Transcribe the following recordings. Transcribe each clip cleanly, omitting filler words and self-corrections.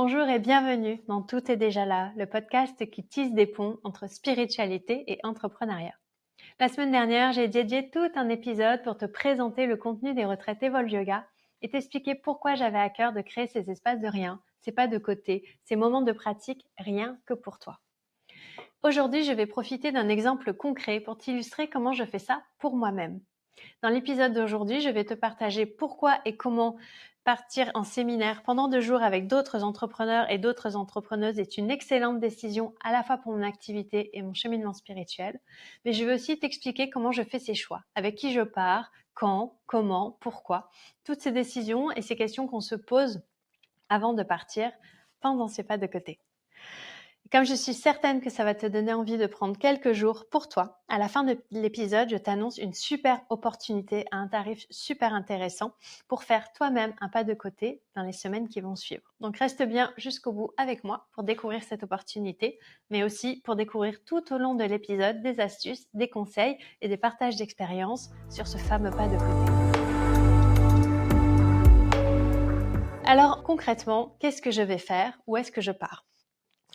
Bonjour et bienvenue dans Tout est déjà là, le podcast qui tisse des ponts entre spiritualité et entrepreneuriat. La semaine dernière, j'ai dédié tout un épisode pour te présenter le contenu des retraites Evolve Yoga et t'expliquer pourquoi j'avais à cœur de créer ces espaces de rien, ces pas de côté, ces moments de pratique rien que pour toi. Aujourd'hui, je vais profiter d'un exemple concret pour t'illustrer comment je fais ça pour moi-même. Dans l'épisode d'aujourd'hui, je vais te partager pourquoi et comment partir en séminaire pendant 2 jours avec d'autres entrepreneurs et d'autres entrepreneuses est une excellente décision à la fois pour mon activité et mon cheminement spirituel. Mais je vais aussi t'expliquer comment je fais ces choix, avec qui je pars, quand, comment, pourquoi. Toutes ces décisions et ces questions qu'on se pose avant de partir pendant ces pas de côté. Comme je suis certaine que ça va te donner envie de prendre quelques jours pour toi, à la fin de l'épisode, je t'annonce une super opportunité à un tarif super intéressant pour faire toi-même un pas de côté dans les semaines qui vont suivre. Donc reste bien jusqu'au bout avec moi pour découvrir cette opportunité, mais aussi pour découvrir tout au long de l'épisode des astuces, des conseils et des partages d'expériences sur ce fameux pas de côté. Alors concrètement, qu'est-ce que je vais faire? Où est-ce que je pars?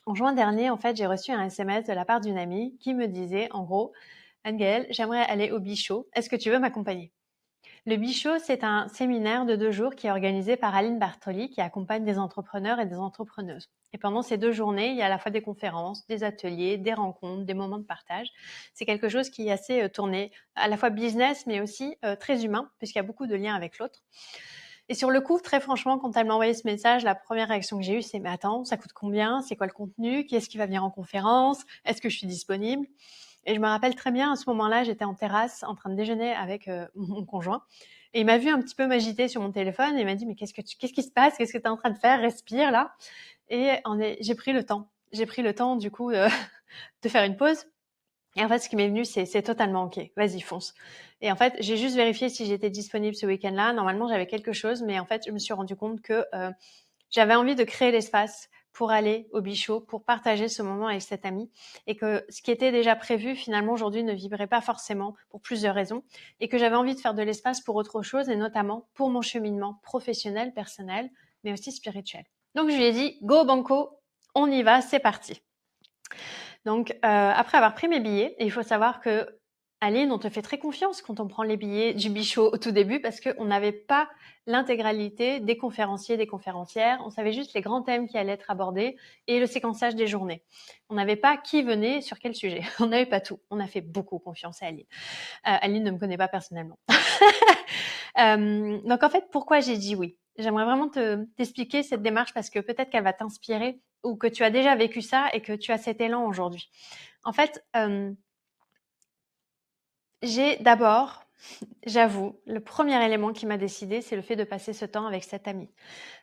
En juin dernier, en fait, j'ai reçu un SMS de la part d'une amie qui me disait, en gros, Anne-Gaëlle, j'aimerais aller au Bichot. Est-ce que tu veux m'accompagner? Le Bichot, c'est un séminaire de 2 jours qui est organisé par Aline Bartoli, qui accompagne des entrepreneurs et des entrepreneuses. Et pendant ces 2 journées, il y a à la fois des conférences, des ateliers, des rencontres, des moments de partage. C'est quelque chose qui est assez tourné à la fois business, mais aussi très humain, puisqu'il y a beaucoup de liens avec l'autre. Et sur le coup, très franchement, quand elle m'a envoyé ce message, la première réaction que j'ai eue, c'est « Mais attends, ça coûte combien? C'est quoi le contenu? Qui est-ce qui va venir en conférence? Est-ce que je suis disponible ?» Et je me rappelle très bien, à ce moment-là, j'étais en terrasse en train de déjeuner avec mon conjoint. Et il m'a vu un petit peu m'agiter sur mon téléphone et il m'a dit « Mais qu'est-ce qui se passe? Qu'est-ce que tu es en train de faire? Respire là !» Et j'ai pris le temps. J'ai pris le temps, du coup, de faire une pause. Et en fait, ce qui m'est venu, c'est totalement OK. Vas-y, fonce. Et en fait, j'ai juste vérifié si j'étais disponible ce week-end-là. Normalement, j'avais quelque chose, mais en fait, je me suis rendu compte que j'avais envie de créer l'espace pour aller au Bichot, pour partager ce moment avec cette amie, et que ce qui était déjà prévu, finalement, aujourd'hui, ne vibrait pas forcément pour plusieurs raisons, et que j'avais envie de faire de l'espace pour autre chose, et notamment pour mon cheminement professionnel, personnel, mais aussi spirituel. Donc, je lui ai dit, go banco, on y va, c'est parti. Donc, après avoir pris mes billets, et il faut savoir que Aline, on te fait très confiance quand on prend les billets du Bichot au tout début parce qu'on n'avait pas l'intégralité des conférenciers, des conférencières. On savait juste les grands thèmes qui allaient être abordés et le séquençage des journées. On n'avait pas qui venait sur quel sujet. On n'avait pas tout. On a fait beaucoup confiance à Aline. Aline ne me connaît pas personnellement. Donc en fait, pourquoi j'ai dit oui? J'aimerais vraiment t'expliquer cette démarche parce que peut-être qu'elle va t'inspirer ou que tu as déjà vécu ça et que tu as cet élan aujourd'hui. En fait, j'ai d'abord, j'avoue, le premier élément qui m'a décidé, c'est le fait de passer ce temps avec cette amie.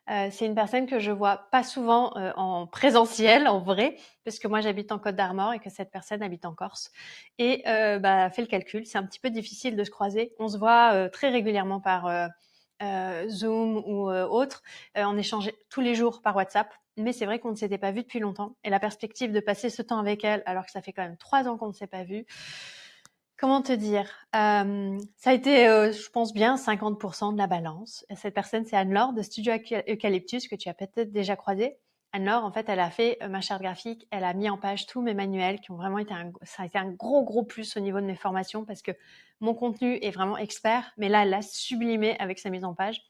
C'est une personne que je vois pas souvent en présentiel, en vrai, parce que moi j'habite en Côte d'Armor et que cette personne habite en Corse. Et fais le calcul, c'est un petit peu difficile de se croiser. On se voit très régulièrement par Zoom ou autre. On échange tous les jours par WhatsApp. Mais c'est vrai qu'on ne s'était pas vu depuis longtemps. Et la perspective de passer ce temps avec elle, alors que ça fait quand même 3 ans qu'on ne s'est pas vu, comment te dire? Ça a été, je pense bien 50% de la balance. Et cette personne, c'est Anne-Laure de Studio Eucalyptus que tu as peut-être déjà croisé. Anne-Laure, en fait, elle a fait ma charte graphique. Elle a mis en page tous mes manuels qui ont vraiment été ça a été un gros plus au niveau de mes formations parce que mon contenu est vraiment expert. Mais là, elle l'a sublimé avec sa mise en page.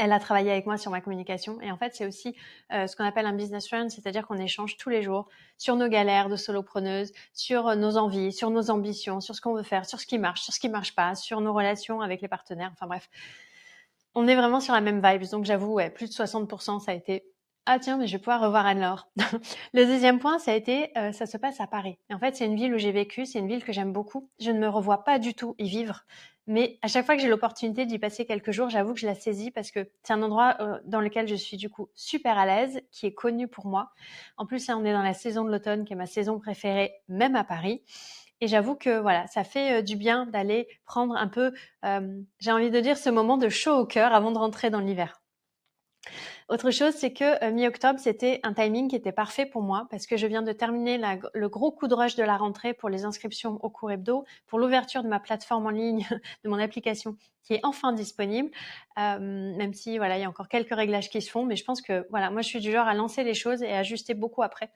Elle a travaillé avec moi sur ma communication et en fait, c'est aussi ce qu'on appelle un business friend, c'est-à-dire qu'on échange tous les jours sur nos galères de solopreneuse, sur nos envies, sur nos ambitions, sur ce qu'on veut faire, sur ce qui marche pas, sur nos relations avec les partenaires. Enfin bref, on est vraiment sur la même vibe. Donc j'avoue, ouais, plus de 60%, ça a été ah tiens, mais je vais pouvoir revoir Anne-Laure. Le deuxième point, ça a été ça se passe à Paris. Et en fait, c'est une ville où j'ai vécu, c'est une ville que j'aime beaucoup. Je ne me revois pas du tout y vivre. Mais à chaque fois que j'ai l'opportunité d'y passer quelques jours, j'avoue que je la saisis parce que c'est un endroit dans lequel je suis du coup super à l'aise, qui est connu pour moi. En plus, là, on est dans la saison de l'automne, qui est ma saison préférée, même à Paris. Et j'avoue que voilà, ça fait du bien d'aller prendre un peu, j'ai envie de dire, ce moment de chaud au cœur avant de rentrer dans l'hiver. Autre chose, c'est que mi-octobre, c'était un timing qui était parfait pour moi parce que je viens de terminer le gros coup de rush de la rentrée pour les inscriptions au cours hebdo, pour l'ouverture de ma plateforme en ligne, de mon application qui est enfin disponible, même si voilà, il y a encore quelques réglages qui se font, mais je pense que voilà, moi je suis du genre à lancer les choses et à ajuster beaucoup après.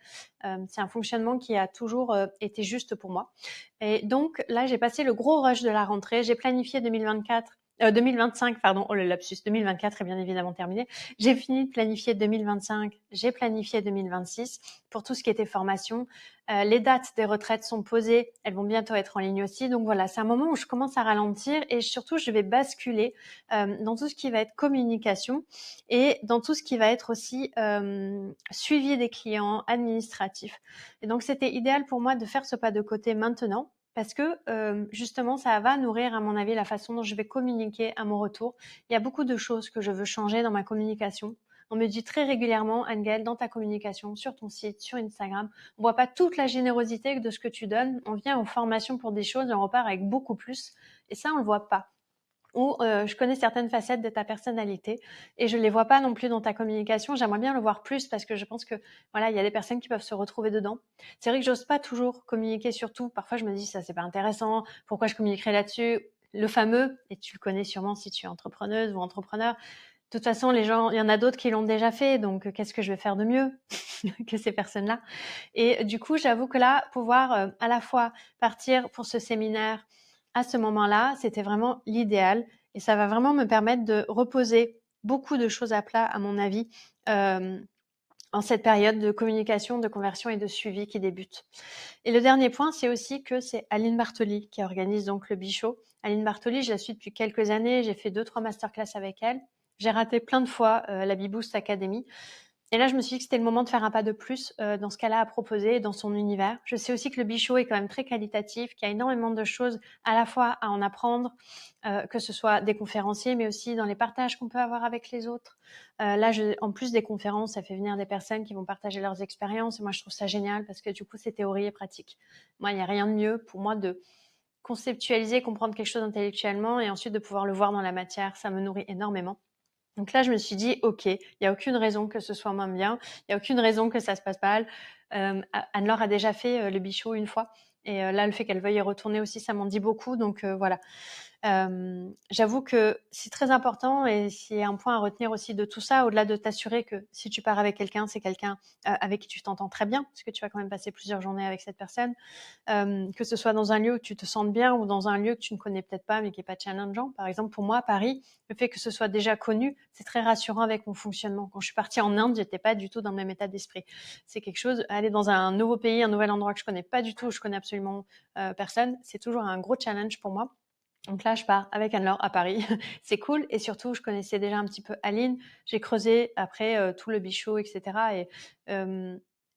C'est un fonctionnement qui a toujours été juste pour moi. Et donc là, j'ai passé le gros rush de la rentrée, j'ai planifié 2025, pardon, oh le lapsus, 2024 est bien évidemment terminé. J'ai fini de planifier 2025, j'ai planifié 2026 pour tout ce qui était formation. Les dates des retraites sont posées, elles vont bientôt être en ligne aussi. Donc voilà, c'est un moment où je commence à ralentir et surtout je vais basculer dans tout ce qui va être communication et dans tout ce qui va être aussi suivi des clients, administratif. Et donc c'était idéal pour moi de faire ce pas de côté maintenant parce que justement, ça va nourrir, à mon avis, la façon dont je vais communiquer à mon retour. Il y a beaucoup de choses que je veux changer dans ma communication. On me dit très régulièrement, Anne-Gaëlle, dans ta communication, sur ton site, sur Instagram, on voit pas toute la générosité de ce que tu donnes. On vient en formation pour des choses et on repart avec beaucoup plus. Et ça, on le voit pas. Ou je connais certaines facettes de ta personnalité et je les vois pas non plus dans ta communication. J'aimerais bien le voir plus parce que je pense que voilà, il y a des personnes qui peuvent se retrouver dedans. C'est vrai que j'ose pas toujours communiquer sur tout. Parfois, je me dis ça c'est pas intéressant. Pourquoi je communiquerai là-dessus? Le fameux, et tu le connais sûrement si tu es entrepreneuse ou entrepreneur. De toute façon, les gens, il y en a d'autres qui l'ont déjà fait, donc qu'est-ce que je vais faire de mieux que ces personnes-là? Et du coup, j'avoue que là, pouvoir à la fois partir pour ce séminaire à ce moment-là, c'était vraiment l'idéal. Et ça va vraiment me permettre de reposer beaucoup de choses à plat, à mon avis, euh, en cette période de communication, de conversion et de suivi qui débute. Et le dernier point, c'est aussi que c'est Aline Bartoli qui organise donc le Bichot. Aline Bartoli, je la suis depuis quelques années. J'ai fait 2-3 masterclass avec elle. J'ai raté plein de fois la Beboost Academy. Et là, je me suis dit que c'était le moment de faire un pas de plus dans ce qu'elle a à proposer, dans son univers. Je sais aussi que le Bichot est quand même très qualitatif, qu'il y a énormément de choses à la fois à en apprendre, que ce soit des conférenciers, mais aussi dans les partages qu'on peut avoir avec les autres. Là, en plus des conférences, ça fait venir des personnes qui vont partager leurs expériences. Et moi, je trouve ça génial parce que du coup, c'est théorie et pratique. Moi, il n'y a rien de mieux pour moi de conceptualiser, comprendre quelque chose intellectuellement et ensuite de pouvoir le voir dans la matière. Ça me nourrit énormément. Donc là, je me suis dit, OK, il y a aucune raison que ce soit moins bien, il y a aucune raison que ça se passe mal. Anne-Laure a déjà fait le Bichot une fois et là, le fait qu'elle veuille y retourner aussi, ça m'en dit beaucoup. Donc voilà. J'avoue que c'est très important et s'il y a un point à retenir aussi de tout ça, au-delà de t'assurer que si tu pars avec quelqu'un, c'est quelqu'un avec qui tu t'entends très bien, parce que tu vas quand même passer plusieurs journées avec cette personne, que ce soit dans un lieu où tu te sens bien ou dans un lieu que tu ne connais peut-être pas mais qui est pas challengeant. Par exemple, pour moi, Paris, le fait que ce soit déjà connu, c'est très rassurant avec mon fonctionnement. Quand je suis partie en Inde, j'étais pas du tout dans le même état d'esprit. C'est quelque chose, aller dans un nouveau pays, un nouvel endroit que je connais pas du tout, où je connais absolument personne, c'est toujours un gros challenge pour moi. Donc là, je pars avec Anne-Laure à Paris. C'est cool. Et surtout, je connaissais déjà un petit peu Aline. J'ai creusé après tout le Bichot, etc. Et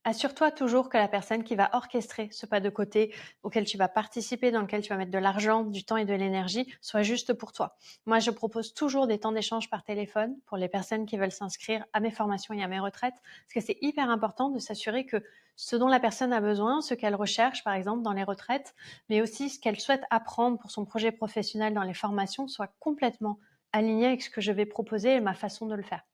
assure-toi toujours que la personne qui va orchestrer ce pas de côté auquel tu vas participer, dans lequel tu vas mettre de l'argent, du temps et de l'énergie, soit juste pour toi. Moi, je propose toujours des temps d'échange par téléphone pour les personnes qui veulent s'inscrire à mes formations et à mes retraites, parce que c'est hyper important de s'assurer que ce dont la personne a besoin, ce qu'elle recherche, par exemple, dans les retraites, mais aussi ce qu'elle souhaite apprendre pour son projet professionnel dans les formations soit complètement aligné avec ce que je vais proposer et ma façon de le faire.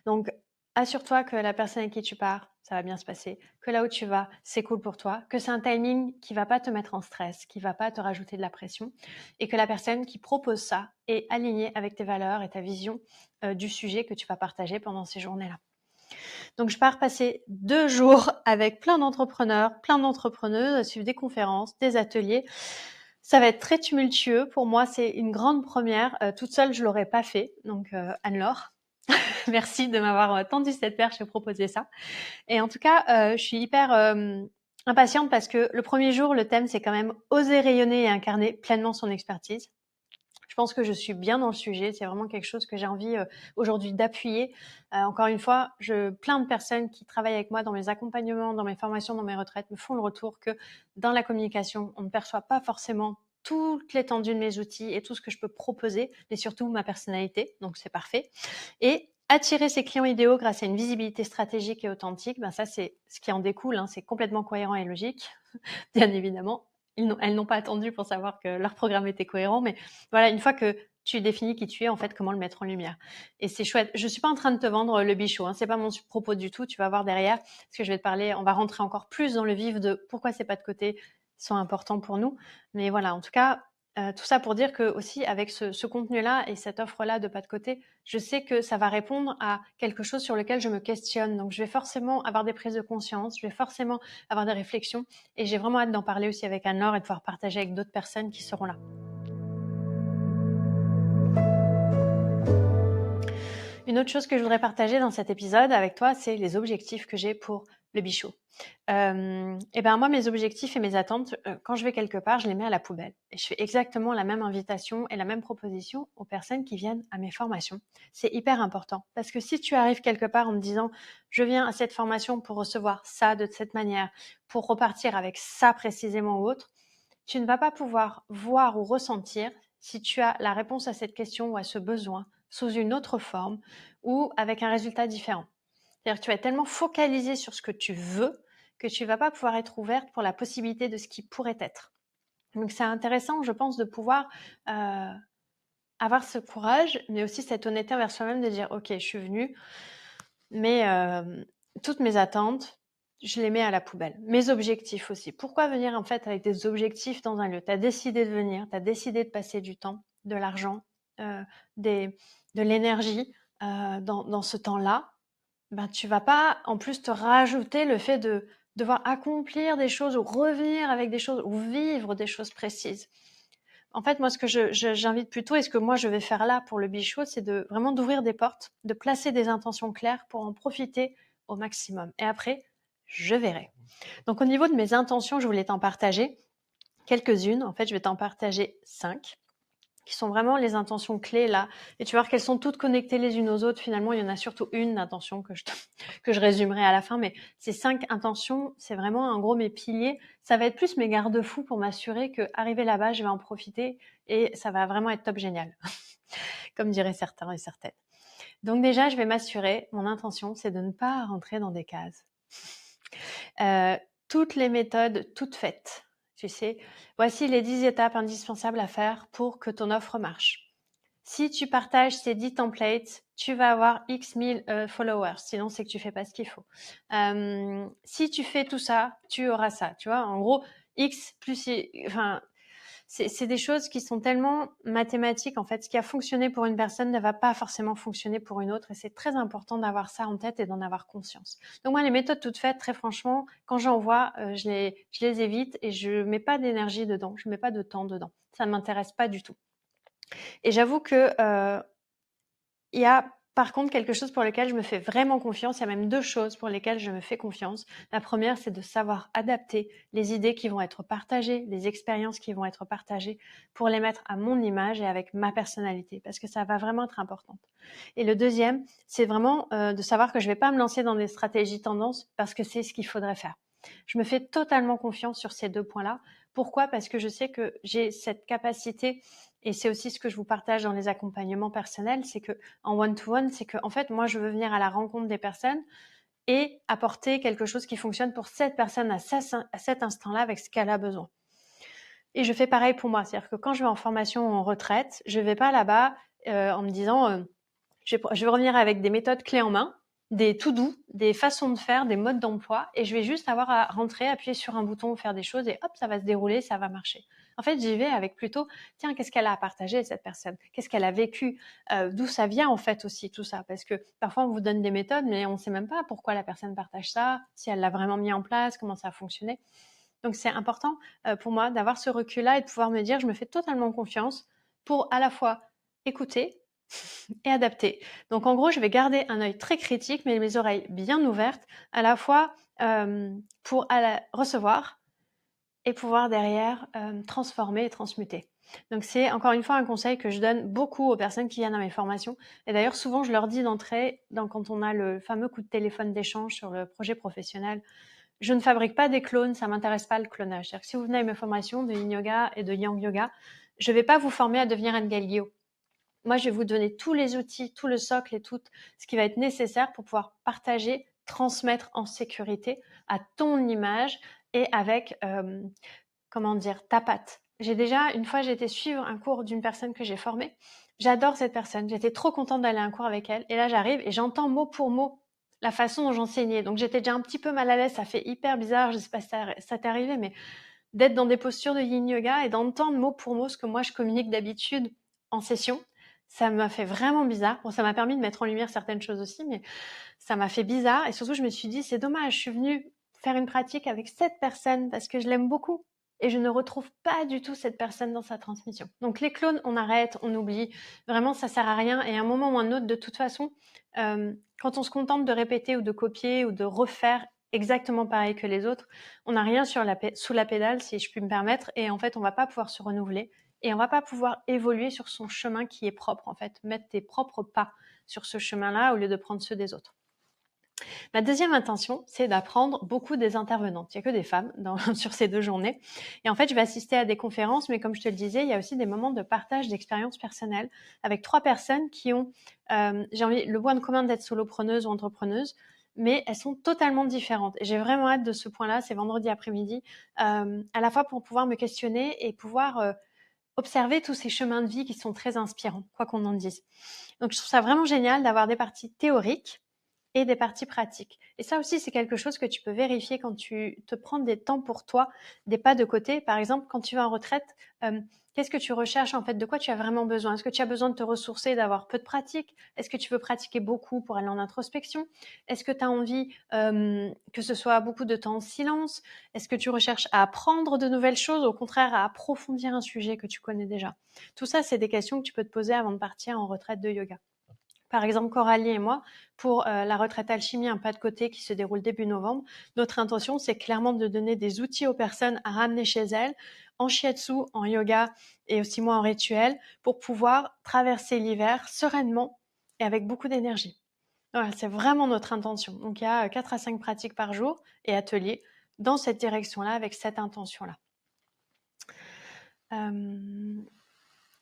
Donc, assure-toi que la personne avec qui tu pars, ça va bien se passer, que là où tu vas, c'est cool pour toi, que c'est un timing qui va pas te mettre en stress, qui va pas te rajouter de la pression, et que la personne qui propose ça est alignée avec tes valeurs et ta vision du sujet que tu vas partager pendant ces journées-là. Donc, je pars passer 2 jours avec plein d'entrepreneurs, plein d'entrepreneuses, à suivre des conférences, des ateliers. Ça va être très tumultueux. Pour moi, c'est une grande première. Toute seule, je l'aurais pas fait. Donc, Anne-Laure, merci de m'avoir tendu cette perche et proposé ça. Et en tout cas, je suis hyper impatiente parce que le premier jour, le thème, c'est quand même oser rayonner et incarner pleinement son expertise. Je pense que je suis bien dans le sujet. C'est vraiment quelque chose que j'ai envie aujourd'hui d'appuyer. Encore une fois, plein de personnes qui travaillent avec moi dans mes accompagnements, dans mes formations, dans mes retraites me font le retour que dans la communication, on ne perçoit pas forcément toute l'étendue de mes outils et tout ce que je peux proposer, mais surtout ma personnalité. Donc, c'est parfait. Et attirer ses clients idéaux grâce à une visibilité stratégique et authentique, ben ça, c'est ce qui en découle. Hein, c'est complètement cohérent et logique, bien évidemment. Elles n'ont pas attendu pour savoir que leur programme était cohérent, mais voilà, une fois que tu définis qui tu es, en fait, comment le mettre en lumière. Et c'est chouette. Je suis pas en train de te vendre le bichot, hein. C'est pas mon propos du tout. Tu vas voir derrière, parce que je vais te parler, on va rentrer encore plus dans le vif de pourquoi ces pas de côté sont importants pour nous. Mais voilà, en tout cas, tout ça pour dire que aussi avec ce contenu-là et cette offre-là de pas de côté, je sais que ça va répondre à quelque chose sur lequel je me questionne. Donc, je vais forcément avoir des prises de conscience, je vais forcément avoir des réflexions. Et j'ai vraiment hâte d'en parler aussi avec Anne-Laure et de pouvoir partager avec d'autres personnes qui seront là. Une autre chose que je voudrais partager dans cet épisode avec toi, c'est les objectifs que j'ai pour le bichot. Et ben moi, mes objectifs et mes attentes, quand je vais quelque part, je les mets à la poubelle. Et je fais exactement la même invitation et la même proposition aux personnes qui viennent à mes formations. C'est hyper important parce que si tu arrives quelque part en me disant je viens à cette formation pour recevoir ça de cette manière, pour repartir avec ça précisément ou autre, tu ne vas pas pouvoir voir ou ressentir si tu as la réponse à cette question ou à ce besoin sous une autre forme ou avec un résultat différent. C'est-à-dire que tu vas être tellement focalisé sur ce que tu veux que tu ne vas pas pouvoir être ouverte pour la possibilité de ce qui pourrait être. Donc c'est intéressant, je pense, de pouvoir avoir ce courage, mais aussi cette honnêteté envers soi-même de dire « Ok, je suis venue, mais toutes mes attentes, je les mets à la poubelle. Mes objectifs aussi. Pourquoi venir en fait avec des objectifs dans un lieu? Tu as décidé de venir, tu as décidé de passer du temps, de l'argent, de l'énergie dans ce temps-là. Ben, tu vas pas en plus te rajouter le fait de devoir accomplir des choses ou revenir avec des choses ou vivre des choses précises. En fait, moi, ce que j'invite plutôt et ce que moi je vais faire là pour le bichot, c'est de vraiment d'ouvrir des portes, de placer des intentions claires pour en profiter au maximum. Et après, je verrai. Donc, au niveau de mes intentions, je voulais t'en partager quelques-unes. En fait, je vais t'en partager 5 qui sont vraiment les intentions clés là. Et tu vas voir qu'elles sont toutes connectées les unes aux autres. Finalement, il y en a surtout une intention que je résumerai à la fin. Mais ces 5 intentions, c'est vraiment en gros mes piliers. Ça va être plus mes garde-fous pour m'assurer que arrivé là-bas, je vais en profiter et ça va vraiment être top génial. Comme diraient certains et certaines. Donc déjà, je vais m'assurer, mon intention, c'est de ne pas rentrer dans des cases. Toutes les méthodes toutes faites. Tu sais, voici les 10 étapes indispensables à faire pour que ton offre marche. Si tu partages ces 10 templates, tu vas avoir X mille followers. Sinon, c'est que tu fais pas ce qu'il faut. Si tu fais tout ça, tu auras ça. Tu vois, en gros, X plus, enfin, c'est des choses qui sont tellement mathématiques. En fait, ce qui a fonctionné pour une personne ne va pas forcément fonctionner pour une autre. Et c'est très important d'avoir ça en tête et d'en avoir conscience. Donc moi, les méthodes toutes faites, très franchement, quand j'en vois, je les évite et je mets pas d'énergie dedans. Je mets pas de temps dedans. Ça ne m'intéresse pas du tout. Et j'avoue que il y a par contre quelque chose pour lequel je me fais vraiment confiance. Il y a même 2 choses pour lesquelles je me fais confiance. La première, c'est de savoir adapter les idées qui vont être partagées, les expériences qui vont être partagées pour les mettre à mon image et avec ma personnalité parce que ça va vraiment être important. Et le deuxième, c'est vraiment de savoir que je vais pas me lancer dans des stratégies tendances parce que c'est ce qu'il faudrait faire. Je me fais totalement confiance sur ces 2 points-là. Pourquoi? Parce que je sais que j'ai cette capacité et c'est aussi ce que je vous partage dans les accompagnements personnels, c'est que en one-to-one, c'est que en fait, moi, je veux venir à la rencontre des personnes et apporter quelque chose qui fonctionne pour cette personne à cet instant-là avec ce qu'elle a besoin. Et je fais pareil pour moi, c'est-à-dire que quand je vais en formation ou en retraite, je vais pas là-bas en me disant je vais revenir avec des méthodes clés en main, des to-do, des façons de faire, des modes d'emploi, et je vais juste avoir à rentrer, appuyer sur un bouton, faire des choses, et hop, ça va se dérouler, ça va marcher. En fait, j'y vais avec plutôt, tiens, qu'est-ce qu'elle a à partager, cette personne? Qu'est-ce qu'elle a vécu? D'où ça vient, en fait, aussi, tout ça? Parce que parfois, on vous donne des méthodes, mais on ne sait même pas pourquoi la personne partage ça, si elle l'a vraiment mis en place, comment ça a fonctionné. Donc, c'est important pour moi d'avoir ce recul-là et de pouvoir me dire, je me fais totalement confiance pour à la fois écouter, et adapter. Donc en gros, je vais garder un œil très critique, mais mes oreilles bien ouvertes, à la fois pour recevoir et pouvoir derrière transformer et transmuter. Donc c'est encore une fois un conseil que je donne beaucoup aux personnes qui viennent à mes formations. Et d'ailleurs, souvent, je leur dis d'entrée, quand on a le fameux coup de téléphone d'échange sur le projet professionnel, je ne fabrique pas des clones, ça m'intéresse pas le clonage. C'est-à-dire que si vous venez à mes formations de Yin Yoga et de Yang Yoga, je ne vais pas vous former à devenir Engel Guillot. Moi, je vais vous donner tous les outils, tout le socle et tout ce qui va être nécessaire pour pouvoir partager, transmettre en sécurité à ton image et avec, comment dire, ta patte, Une fois, j'ai été suivre un cours d'une personne que j'ai formée. J'adore cette personne. J'étais trop contente d'aller à un cours avec elle. Et là, j'arrive et j'entends mot pour mot la façon dont j'enseignais. Donc, j'étais déjà un petit peu mal à l'aise. Ça fait hyper bizarre. Je sais pas si ça t'est arrivé, mais d'être dans des postures de yin yoga et d'entendre mot pour mot ce que moi je communique d'habitude en session, ça m'a fait vraiment bizarre. Bon, ça m'a permis de mettre en lumière certaines choses aussi, mais ça m'a fait bizarre. Et surtout, je me suis dit, c'est dommage, je suis venue faire une pratique avec cette personne parce que je l'aime beaucoup. Et je ne retrouve pas du tout cette personne dans sa transmission. Donc les clones, on arrête, on oublie. Vraiment, ça sert à rien. Et à un moment ou un autre, de toute façon, quand on se contente de répéter ou de copier ou de refaire exactement pareil que les autres, on n'a rien sous la pédale, si je puis me permettre. Et en fait, on va pas pouvoir se renouveler. Et on va pas pouvoir évoluer sur son chemin qui est propre, en fait. Mettre tes propres pas sur ce chemin-là au lieu de prendre ceux des autres. Ma deuxième intention, c'est d'apprendre beaucoup des intervenantes. Il n'y a que des femmes sur ces 2 journées. Et en fait, je vais assister à des conférences, mais comme je te le disais, il y a aussi des moments de partage d'expériences personnelles avec 3 personnes qui ont, le point commun d'être solopreneuses ou entrepreneuses, mais elles sont totalement différentes. Et j'ai vraiment hâte de ce point-là, c'est vendredi après-midi, à la fois pour pouvoir me questionner et pouvoir observer tous ces chemins de vie qui sont très inspirants, quoi qu'on en dise. Donc, je trouve ça vraiment génial d'avoir des parties théoriques et des parties pratiques. Et ça aussi, c'est quelque chose que tu peux vérifier quand tu te prends des temps pour toi, des pas de côté. Par exemple, quand tu vas en retraite, qu'est-ce que tu recherches en fait? De quoi tu as vraiment besoin? Est-ce que tu as besoin de te ressourcer, d'avoir peu de pratique? Est-ce que tu veux pratiquer beaucoup pour aller en introspection? Est-ce que tu as envie que ce soit beaucoup de temps en silence? Est-ce que tu recherches à apprendre de nouvelles choses, au contraire à approfondir un sujet que tu connais déjà? Tout ça, c'est des questions que tu peux te poser avant de partir en retraite de yoga. Par exemple, Coralie et moi, pour la retraite alchimie, un pas de côté qui se déroule début novembre, notre intention, c'est clairement de donner des outils aux personnes à ramener chez elles, en shiatsu, en yoga et aussi moi en rituel, pour pouvoir traverser l'hiver sereinement et avec beaucoup d'énergie. Voilà, c'est vraiment notre intention. Donc, il y a 4 à 5 pratiques par jour et ateliers dans cette direction-là, avec cette intention-là.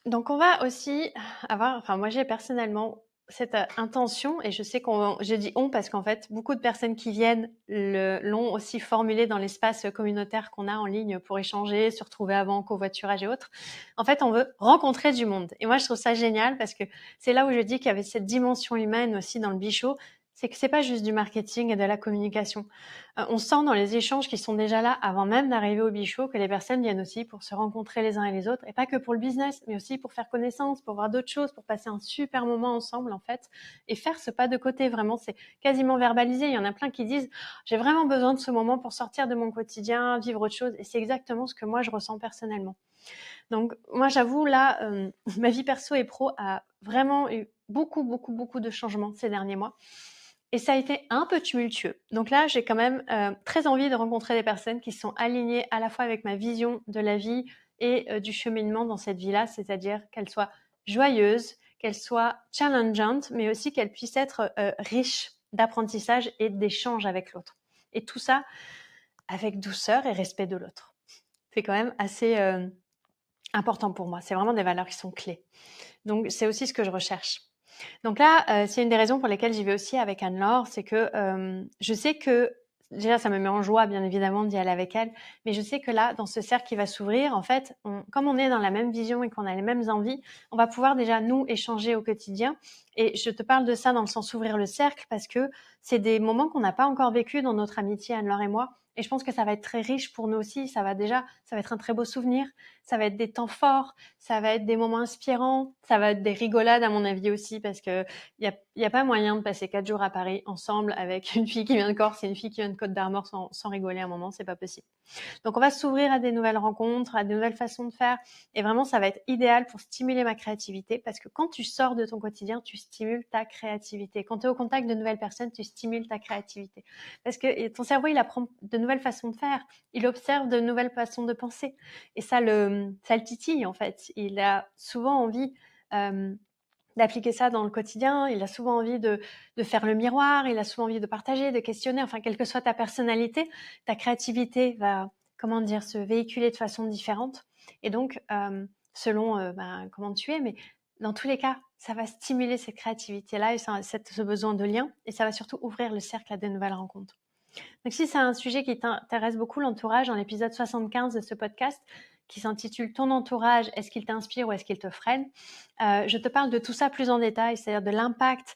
Donc, on va aussi moi j'ai personnellement cette intention, et je sais je dis on parce qu'en fait, beaucoup de personnes qui viennent l'ont aussi formulé dans l'espace communautaire qu'on a en ligne pour échanger, se retrouver avant, covoiturage et autres. En fait, on veut rencontrer du monde. Et moi, je trouve ça génial parce que c'est là où je dis qu'il y avait cette dimension humaine aussi dans le Bichot. C'est que c'est pas juste du marketing et de la communication. On sent dans les échanges qui sont déjà là avant même d'arriver au Bichot que les personnes viennent aussi pour se rencontrer les uns et les autres, et pas que pour le business, mais aussi pour faire connaissance, pour voir d'autres choses, pour passer un super moment ensemble en fait, et faire ce pas de côté. Vraiment, c'est quasiment verbalisé. Il y en a plein qui disent j'ai vraiment besoin de ce moment pour sortir de mon quotidien, vivre autre chose, et c'est exactement ce que moi je ressens personnellement. Donc moi j'avoue là, ma vie perso et pro a vraiment eu beaucoup beaucoup beaucoup de changements ces derniers mois. Et ça a été un peu tumultueux. Donc là, j'ai quand même très envie de rencontrer des personnes qui sont alignées à la fois avec ma vision de la vie et du cheminement dans cette vie-là, c'est-à-dire qu'elle soit joyeuse, qu'elle soit challengeante, mais aussi qu'elle puisse être riche d'apprentissage et d'échange avec l'autre. Et tout ça avec douceur et respect de l'autre. C'est quand même assez important pour moi. C'est vraiment des valeurs qui sont clés. Donc, c'est aussi ce que je recherche. Donc là, c'est une des raisons pour lesquelles j'y vais aussi avec Anne-Laure, c'est que je sais que déjà ça me met en joie bien évidemment d'y aller avec elle, mais je sais que là, dans ce cercle qui va s'ouvrir, en fait, comme on est dans la même vision et qu'on a les mêmes envies, on va pouvoir déjà nous échanger au quotidien. Et je te parle de ça dans le sens ouvrir le cercle parce que c'est des moments qu'on n'a pas encore vécu dans notre amitié, Anne-Laure et moi. Et je pense que ça va être très riche pour nous aussi. Ça va être un très beau souvenir. Ça va être des temps forts. Ça va être des moments inspirants. Ça va être des rigolades, à mon avis aussi, parce que y a pas moyen de passer 4 jours à Paris ensemble avec une fille qui vient de Corse et une fille qui vient de Côte d'Armor sans rigoler un moment. C'est pas possible. Donc, on va s'ouvrir à des nouvelles rencontres, à de nouvelles façons de faire. Et vraiment, ça va être idéal pour stimuler ma créativité parce que quand tu sors de ton quotidien, tu stimules ta créativité. Quand tu es au contact de nouvelles personnes, tu stimules ta créativité. Parce que ton cerveau, il apprend de nouvelles façons de faire. Il observe de nouvelles façons de penser. Et ça le titille, en fait. Il a souvent envie d'appliquer ça dans le quotidien. Il a souvent envie de faire le miroir. Il a souvent envie de partager, de questionner. Enfin, quelle que soit ta personnalité, ta créativité va, se véhiculer de façon différente. Et donc, selon comment tu es, mais dans tous les cas, ça va stimuler cette créativité-là et ce besoin de lien. Et ça va surtout ouvrir le cercle à de nouvelles rencontres. Donc si c'est un sujet qui t'intéresse beaucoup, l'entourage, dans l'épisode 75 de ce podcast, qui s'intitule Ton entourage, est-ce qu'il t'inspire ou est-ce qu'il te freine, je te parle de tout ça plus en détail, c'est-à-dire de l'impact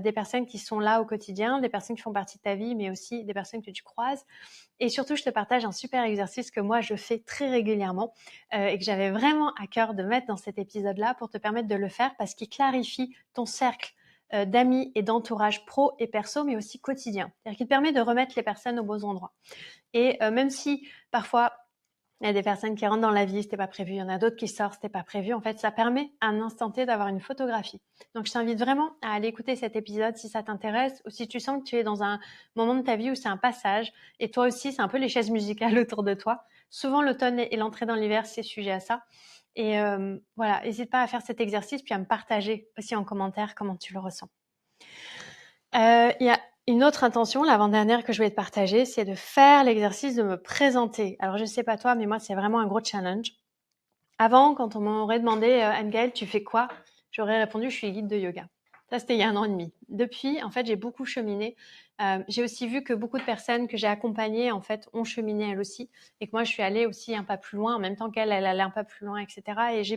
des personnes qui sont là au quotidien, des personnes qui font partie de ta vie, mais aussi des personnes que tu croises. Et surtout, je te partage un super exercice que moi, je fais très régulièrement et que j'avais vraiment à cœur de mettre dans cet épisode-là pour te permettre de le faire parce qu'il clarifie ton cercle d'amis et d'entourage pro et perso, mais aussi quotidien. C'est-à-dire qu'il te permet de remettre les personnes aux bons endroits. Et même si parfois il y a des personnes qui rentrent dans la vie, c'était pas prévu. Il y en a d'autres qui sortent, c'était pas prévu. En fait, ça permet à un instant T d'avoir une photographie. Donc, je t'invite vraiment à aller écouter cet épisode si ça t'intéresse ou si tu sens que tu es dans un moment de ta vie où c'est un passage. Et toi aussi, c'est un peu les chaises musicales autour de toi. Souvent, l'automne et l'entrée dans l'hiver, c'est sujet à ça. Et voilà, n'hésite pas à faire cet exercice puis à me partager aussi en commentaire comment tu le ressens. Il y a une autre intention, l'avant-dernière que je voulais te partager, c'est de faire l'exercice de me présenter. Alors, je sais pas toi, mais moi, c'est vraiment un gros challenge. Avant, quand on m'aurait demandé, Anne-Gaëlle, tu fais quoi? J'aurais répondu, je suis guide de yoga. Ça, c'était il y a 1 an et demi. Depuis, en fait, j'ai beaucoup cheminé. J'ai aussi vu que beaucoup de personnes que j'ai accompagnées, en fait, ont cheminé elles aussi. Et que moi, je suis allée aussi un pas plus loin, en même temps qu'elle, elle allait un pas plus loin, etc. Et je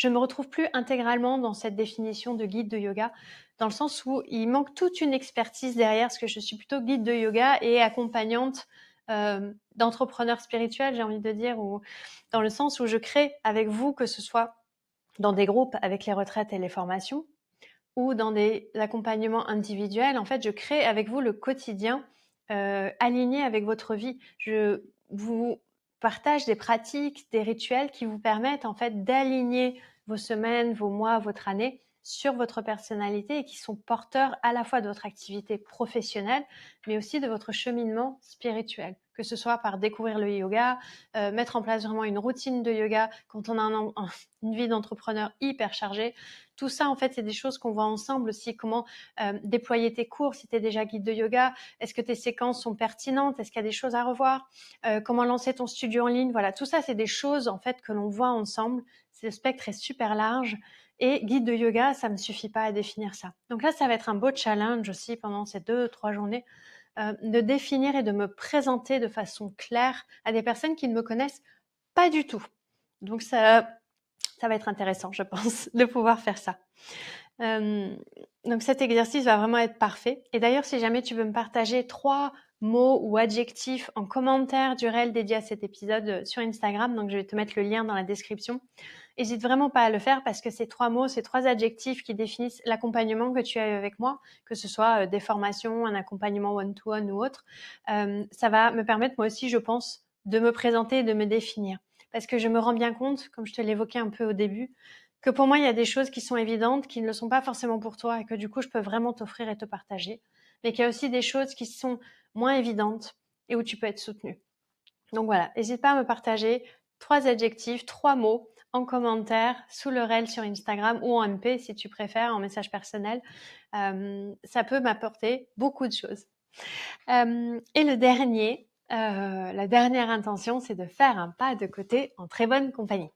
ne me retrouve plus intégralement dans cette définition de guide de yoga, dans le sens où il manque toute une expertise derrière, parce que je suis plutôt guide de yoga et accompagnante d'entrepreneurs spirituels, j'ai envie de dire, ou dans le sens où je crée avec vous, que ce soit dans des groupes avec les retraites et les formations, ou dans des accompagnements individuels. En fait, je crée avec vous le quotidien aligné avec votre vie. Je vous partage des pratiques, des rituels qui vous permettent en fait d'aligner vos semaines, vos mois, votre année sur votre personnalité et qui sont porteurs à la fois de votre activité professionnelle, mais aussi de votre cheminement spirituel. Que ce soit par découvrir le yoga, mettre en place vraiment une routine de yoga quand on a une vie d'entrepreneur hyper chargée. Tout ça, en fait, c'est des choses qu'on voit ensemble aussi. Comment déployer tes cours si tu es déjà guide de yoga. Est-ce que tes séquences sont pertinentes? Est-ce qu'il y a des choses à revoir? Comment lancer ton studio en ligne? Voilà, tout ça, c'est des choses, en fait, que l'on voit ensemble. Le spectre est super large. Et guide de yoga, ça ne me suffit pas à définir ça. Donc là, ça va être un beau challenge aussi pendant ces 2-3 journées de définir et de me présenter de façon claire à des personnes qui ne me connaissent pas du tout. Donc ça va être intéressant, je pense, de pouvoir faire ça. Donc cet exercice va vraiment être parfait. Et d'ailleurs, si jamais tu veux me partager 3 mots ou adjectifs en commentaire du réel dédié à cet épisode sur Instagram, donc je vais te mettre le lien dans la description. N'hésite vraiment pas à le faire parce que ces 3 mots, ces 3 adjectifs qui définissent l'accompagnement que tu as eu avec moi, que ce soit des formations, un accompagnement one-to-one ou autre, ça va me permettre moi aussi, je pense, de me présenter et de me définir. Parce que je me rends bien compte, comme je te l'évoquais un peu au début, que pour moi, il y a des choses qui sont évidentes, qui ne le sont pas forcément pour toi et que du coup, je peux vraiment t'offrir et te partager. Mais qu'il y a aussi des choses qui sont moins évidentes et où tu peux être soutenu. Donc voilà, n'hésite pas à me partager 3 adjectifs, 3 mots en commentaire sous le réel sur Instagram ou en MP si tu préfères, en message personnel. Ça peut m'apporter beaucoup de choses. Et la dernière intention, c'est de faire un pas de côté en très bonne compagnie.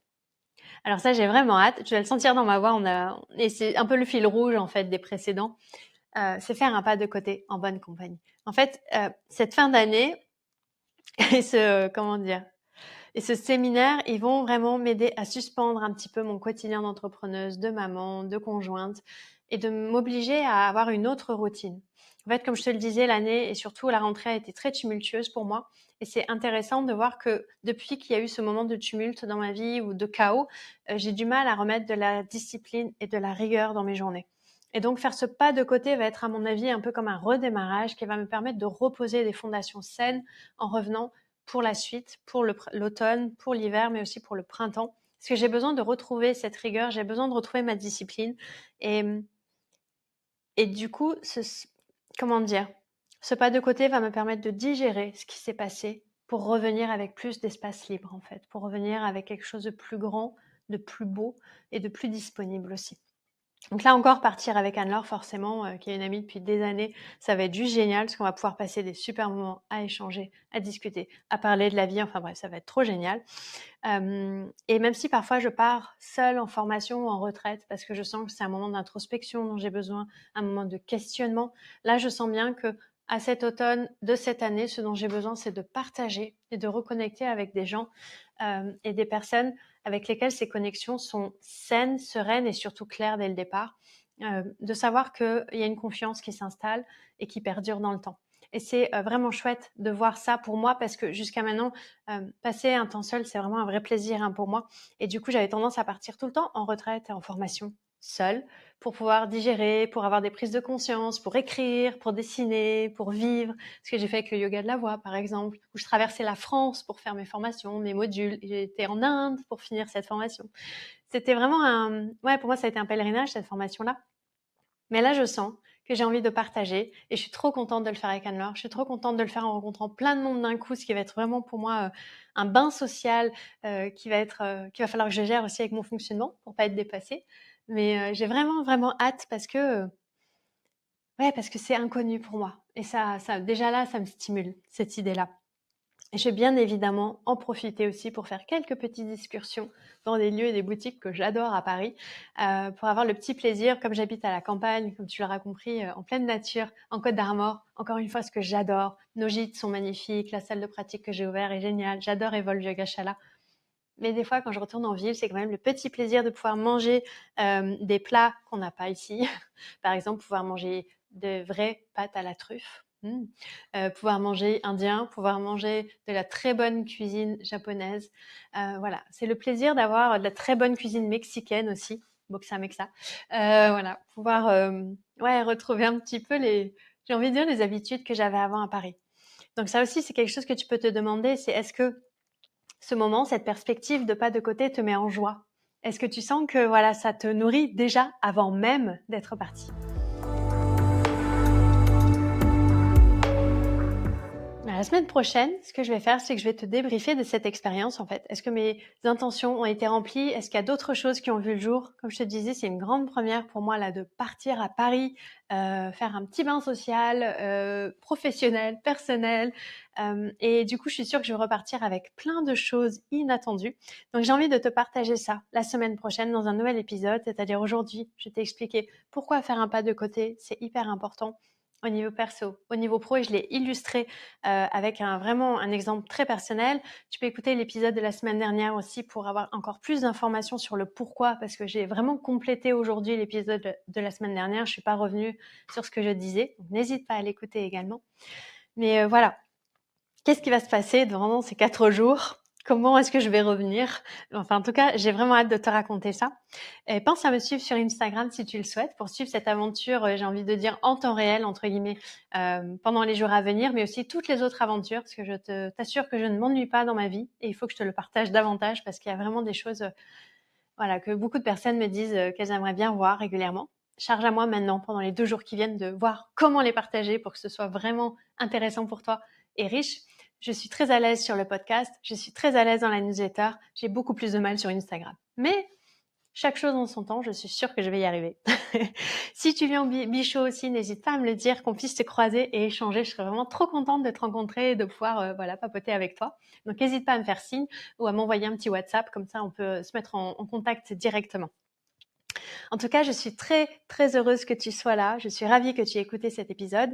Alors ça, j'ai vraiment hâte. Tu vas le sentir dans ma voix. Et c'est un peu le fil rouge en fait des précédents. C'est faire un pas de côté en bonne compagnie. En fait, cette fin d'année et ce séminaire, ils vont vraiment m'aider à suspendre un petit peu mon quotidien d'entrepreneuse, de maman, de conjointe, et de m'obliger à avoir une autre routine. En fait, comme je te le disais, l'année et surtout la rentrée a été très tumultueuse pour moi. Et c'est intéressant de voir que depuis qu'il y a eu ce moment de tumulte dans ma vie ou de chaos, j'ai du mal à remettre de la discipline et de la rigueur dans mes journées. Et donc, faire ce pas de côté va être, à mon avis, un peu comme un redémarrage qui va me permettre de reposer des fondations saines en revenant pour la suite, pour l'automne, pour l'hiver, mais aussi pour le printemps. Parce que j'ai besoin de retrouver cette rigueur, j'ai besoin de retrouver ma discipline. Et du coup, comment dire, ce pas de côté va me permettre de digérer ce qui s'est passé pour revenir avec plus d'espace libre, en fait, pour revenir avec quelque chose de plus grand, de plus beau et de plus disponible aussi. Donc là encore, partir avec Anne-Laure, forcément, qui est une amie depuis des années, ça va être juste génial parce qu'on va pouvoir passer des super moments à échanger, à discuter, à parler de la vie. Enfin bref, ça va être trop génial. Et même si parfois je pars seule en formation ou en retraite parce que je sens que c'est un moment d'introspection dont j'ai besoin, un moment de questionnement, là je sens bien que à cet automne de cette année, ce dont j'ai besoin, c'est de partager et de reconnecter avec des gens et des personnes avec lesquelles ces connexions sont saines, sereines et surtout claires dès le départ. De savoir qu'il y a une confiance qui s'installe et qui perdure dans le temps. Et c'est vraiment chouette de voir ça pour moi parce que jusqu'à maintenant, passer un temps seul, c'est vraiment un vrai plaisir pour moi. Et du coup, j'avais tendance à partir tout le temps en retraite et en formation seule pour pouvoir digérer, pour avoir des prises de conscience, pour écrire, pour dessiner, pour vivre. Ce que j'ai fait avec le yoga de la voix, par exemple, où je traversais la France pour faire mes formations, mes modules. J'étais en Inde pour finir cette formation. C'était vraiment ouais, pour moi, ça a été un pèlerinage, cette formation-là. Mais là, je sens que j'ai envie de partager et je suis trop contente de le faire avec Anne-Laure. Je suis trop contente de le faire en rencontrant plein de monde d'un coup, ce qui va être vraiment pour moi un bain social qui va falloir que je gère aussi avec mon fonctionnement pour pas être dépassée. Mais j'ai vraiment, vraiment hâte parce que c'est inconnu pour moi. Et déjà là, ça me stimule, cette idée-là. Et je vais bien évidemment en profiter aussi pour faire quelques petites excursions dans des lieux et des boutiques que j'adore à Paris, pour avoir le petit plaisir, comme j'habite à la campagne, comme tu l'auras compris, en pleine nature, en Côte d'Armor. Encore une fois, ce que j'adore. Nos gîtes sont magnifiques, la salle de pratique que j'ai ouverte est géniale. J'adore Evolve Yoga Shala. Mais des fois, quand je retourne en ville, c'est quand même le petit plaisir de pouvoir manger des plats qu'on n'a pas ici. Par exemple, pouvoir manger de vraies pâtes à la truffe. Pouvoir manger indien, pouvoir manger de la très bonne cuisine japonaise. Voilà, c'est le plaisir d'avoir de la très bonne cuisine mexicaine aussi, boxa mexa. Voilà, pouvoir ouais, retrouver un petit peu j'ai envie de dire les habitudes que j'avais avant à Paris. Donc ça aussi, c'est quelque chose que tu peux te demander, c'est est-ce que ce moment, cette perspective de pas de côté te met en joie? Est-ce que tu sens que voilà, ça te nourrit déjà avant même d'être parti? La semaine prochaine, ce que je vais faire, c'est que je vais te débriefer de cette expérience en fait. Est-ce que mes intentions ont été remplies? Est-ce qu'il y a d'autres choses qui ont vu le jour? Comme je te disais, c'est une grande première pour moi là de partir à Paris, faire un petit bain social, professionnel, personnel. Et du coup, je suis sûre que je vais repartir avec plein de choses inattendues. Donc j'ai envie de te partager ça la semaine prochaine dans un nouvel épisode, c'est-à-dire aujourd'hui, je t'ai expliqué pourquoi faire un pas de côté, c'est hyper important au niveau perso, au niveau pro, et je l'ai illustré avec vraiment un exemple très personnel. Tu peux écouter l'épisode de la semaine dernière aussi pour avoir encore plus d'informations sur le pourquoi, parce que j'ai vraiment complété aujourd'hui l'épisode de la semaine dernière. Je suis pas revenue sur ce que je disais, donc n'hésite pas à l'écouter également. Mais voilà, qu'est-ce qui va se passer pendant ces 4 jours? Comment est-ce que je vais revenir? Enfin, en tout cas, j'ai vraiment hâte de te raconter ça. Et pense à me suivre sur Instagram si tu le souhaites pour suivre cette aventure, j'ai envie de dire en temps réel, entre guillemets, pendant les jours à venir, mais aussi toutes les autres aventures, parce que t'assure que je ne m'ennuie pas dans ma vie et il faut que je te le partage davantage parce qu'il y a vraiment des choses, voilà, que beaucoup de personnes me disent qu'elles aimeraient bien voir régulièrement. Charge à moi maintenant, pendant les 2 jours qui viennent, de voir comment les partager pour que ce soit vraiment intéressant pour toi et riche. Je suis très à l'aise sur le podcast, je suis très à l'aise dans la newsletter, j'ai beaucoup plus de mal sur Instagram. Mais chaque chose en son temps, je suis sûre que je vais y arriver. Si tu viens au Bichot aussi, n'hésite pas à me le dire, qu'on puisse se croiser et échanger. Je serais vraiment trop contente de te rencontrer et de pouvoir voilà, papoter avec toi. Donc n'hésite pas à me faire signe ou à m'envoyer un petit WhatsApp, comme ça on peut se mettre en contact directement. En tout cas, je suis très, très heureuse que tu sois là. Je suis ravie que tu aies écouté cet épisode.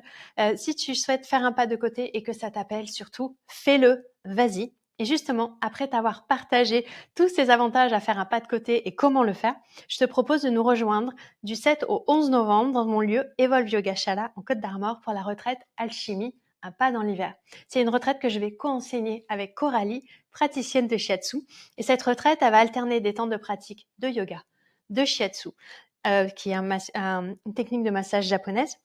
Si tu souhaites faire un pas de côté et que ça t'appelle, surtout, fais-le, vas-y. Et justement, après t'avoir partagé tous ces avantages à faire un pas de côté et comment le faire, je te propose de nous rejoindre du 7 au 11 novembre dans mon lieu Evolve Yoga Shala en Côte d'Armor pour la retraite Alchimie, un pas dans l'hiver. C'est une retraite que je vais co-enseigner avec Coralie, praticienne de Shiatsu. Et cette retraite, elle va alterner des temps de pratique de yoga, de shiatsu, qui est une technique de massage japonaise,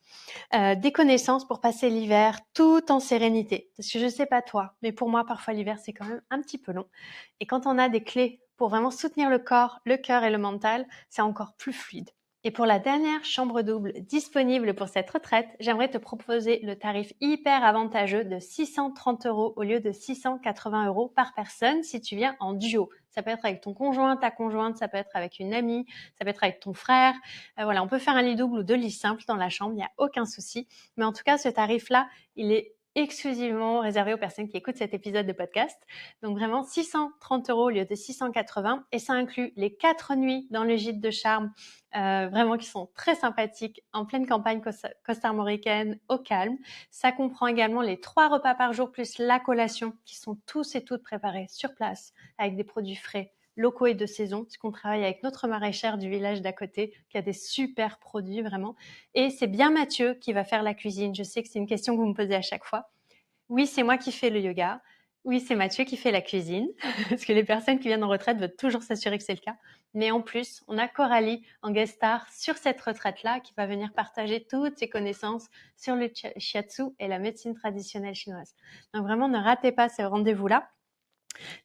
des connaissances pour passer l'hiver tout en sérénité. Parce que je sais pas toi, mais pour moi, parfois l'hiver, c'est quand même un petit peu long. Et quand on a des clés pour vraiment soutenir le corps, le cœur et le mental, c'est encore plus fluide. Et pour la dernière chambre double disponible pour cette retraite, j'aimerais te proposer le tarif hyper avantageux de 630 € au lieu de 680 € par personne si tu viens en duo. Ça peut être avec ton conjoint, ta conjointe, ça peut être avec une amie, ça peut être avec ton frère. Voilà, on peut faire un lit double ou 2 lits simples dans la chambre, il n'y a aucun souci. Mais en tout cas, ce tarif-là, il est exclusivement réservé aux personnes qui écoutent cet épisode de podcast. Donc vraiment 630 € au lieu de 680 et ça inclut les 4 nuits dans le gîte de charme, vraiment qui sont très sympathiques en pleine campagne costarmoricaine au calme. Ça comprend également les 3 repas par jour plus la collation qui sont tous et toutes préparés sur place avec des produits frais, locaux et de saison, puisqu'on travaille avec notre maraîchère du village d'à côté, qui a des super produits vraiment. Et c'est bien Mathieu qui va faire la cuisine. Je sais que c'est une question que vous me posez à chaque fois. Oui, c'est moi qui fais le yoga. Oui, c'est Mathieu qui fait la cuisine, parce que les personnes qui viennent en retraite veulent toujours s'assurer que c'est le cas. Mais en plus, on a Coralie en guest star sur cette retraite-là, qui va venir partager toutes ses connaissances sur le shiatsu et la médecine traditionnelle chinoise. Donc vraiment, ne ratez pas ce rendez-vous-là.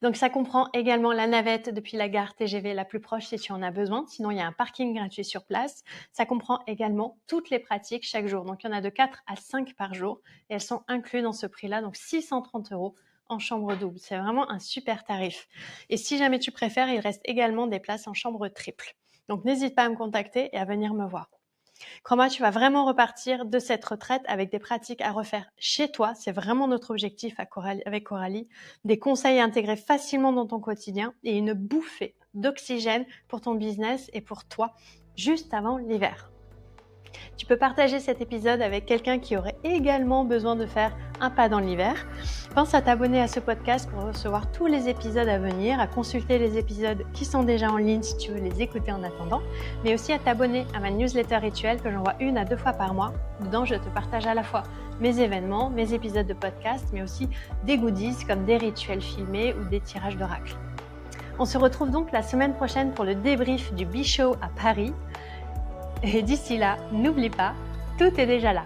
Donc ça comprend également la navette depuis la gare TGV la plus proche si tu en as besoin. Sinon, il y a un parking gratuit sur place. Ça comprend également toutes les pratiques chaque jour. Donc il y en a de 4 à 5 par jour et elles sont incluses dans ce prix-là. Donc 630 € en chambre double. C'est vraiment un super tarif. Et si jamais tu préfères, il reste également des places en chambre triple. Donc n'hésite pas à me contacter et à venir me voir. Crois-moi, tu vas vraiment repartir de cette retraite avec des pratiques à refaire chez toi. C'est vraiment notre objectif avec Coralie. Des conseils à intégrer facilement dans ton quotidien et une bouffée d'oxygène pour ton business et pour toi juste avant l'hiver. Tu peux partager cet épisode avec quelqu'un qui aurait également besoin de faire un pas dans l'hiver. Pense à t'abonner à ce podcast pour recevoir tous les épisodes à venir, à consulter les épisodes qui sont déjà en ligne si tu veux les écouter en attendant, mais aussi à t'abonner à ma newsletter rituelle que j'envoie 1 à 2 fois par mois. Dedans, je te partage à la fois mes événements, mes épisodes de podcast, mais aussi des goodies comme des rituels filmés ou des tirages d'oracle. On se retrouve donc la semaine prochaine pour le débrief du Be Show à Paris. Et d'ici là, n'oublie pas, tout est déjà là.